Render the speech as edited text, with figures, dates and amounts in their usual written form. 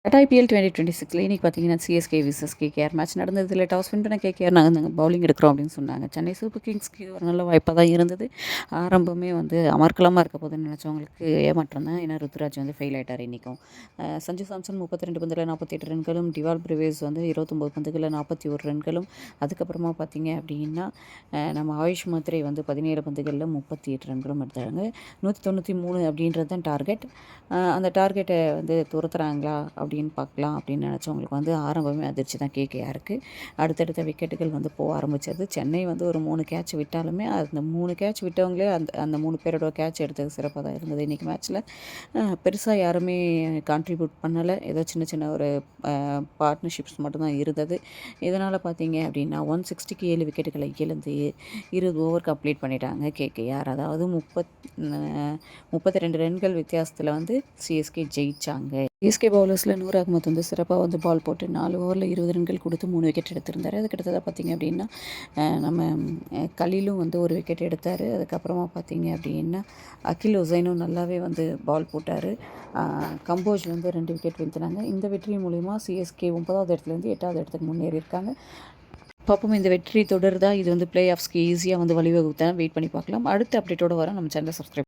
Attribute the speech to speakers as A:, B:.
A: IPL 2026 இன்னைக்கு பார்த்தீங்கன்னா CSK versus KKR match நடந்தது. இதில் டாஸ் வின் பண்ண கேகேஆர் நாங்கள் பவுலிங் எடுக்கிறோம் அப்படின்னு சொன்னாங்க. சென்னை சூப்பர் கிங்ஸ்க்கு ஒரு நல்ல வாய்ப்பாக தான் இருந்தது. ஆரம்பமே வந்து அமர்க்கலமாக இருக்க போதுன்னு நினச்சவங்களுக்கு ஏமாற்றம் தான். ஏன்னா ருத்ராஜ் வந்து ஃபெயில் ஆகிட்டார் இன்றைக்கும். சஞ்சு சாம்சன் 32 பந்தில் 48 ரன்களும், டிவால் பிரிவேஸ் வந்து 29 பந்துகளில் 41 ரன்களும், அதுக்கப்புறமா பார்த்தீங்க அப்படின்னா நம்ம ஆயுஷ் மாத்திரை வந்து 17 பந்துகளில் 38 ரன்களும் எடுத்தாங்க. 193 அப்படின்றது தான் டார்கெட். அந்த டார்கெட்டை வந்து துரத்துறாங்களா அப்படின்னு பார்க்கலாம் அப்படின்னு நினச்சவங்களுக்கு வந்து ஆரம்பமே அதிர்ச்சி தான் கேகேஆருக்கு. அடுத்தடுத்த விக்கெட்டுகள் வந்து போக ஆரம்பித்தது. சென்னை வந்து ஒரு 3 கேட்ச் விட்டாலுமே அந்த 3 கேட்ச் விட்டவங்களே அந்த 3 பேரோட கேட்ச் எடுத்தது சிறப்பாக தான் இருந்தது. இன்றைக்கி மேட்ச்சில் பெருசாக யாருமே கான்ட்ரிபியூட் பண்ணலை. ஏதோ சின்ன சின்ன ஒரு பார்ட்னர்ஷிப்ஸ் மட்டும்தான் இருந்தது. இதனால் பார்த்தீங்க அப்படின்னா 160க்கு 7 விக்கெட்டுகளை இழந்து 20 ஓவர் கம்ப்ளீட் பண்ணிட்டாங்க கேகேஆர். அதாவது 32 ரன்கள் வித்தியாசத்தில் வந்து சிஎஸ்கே ஜெயித்தாங்க. சிஎஸ்கே பவுலர்ஸில் நூர் அகமத் வந்து சிறப்பாக வந்து பால் போட்டு 4 ஓவரில் 20 ரன்கள் கொடுத்து 3 விக்கெட் எடுத்திருந்தார். அதுக்கடுத்ததாக பார்த்தீங்க அப்படின்னா நம்ம கலீலும் வந்து ஒரு விக்கெட் எடுத்தார். அதுக்கப்புறமா பார்த்தீங்க அப்படின்னா அகில் ஹுசைனும் நல்லாவே வந்து பால் போட்டார். கம்போஜ் வந்து 2 விக்கெட் வீழ்த்தினாங்க. இந்த வெற்றி மூலிமா சிஎஸ்கே 9வது இடத்துலேருந்து 8வது இடத்துக்கு முன்னேறி இருக்காங்க. பார்ப்போம் இந்த வெற்றி தொடருதா, இது வந்து பிளே ஆஃப்ஸ்க்கு ஈஸியாக வந்து வழிவகுத்தா வெயிட் பண்ணி பார்க்கலாம். அடுத்த அப்டேட்டோடு வர நம்ம சேனலை சப்ஸ்கிரைப்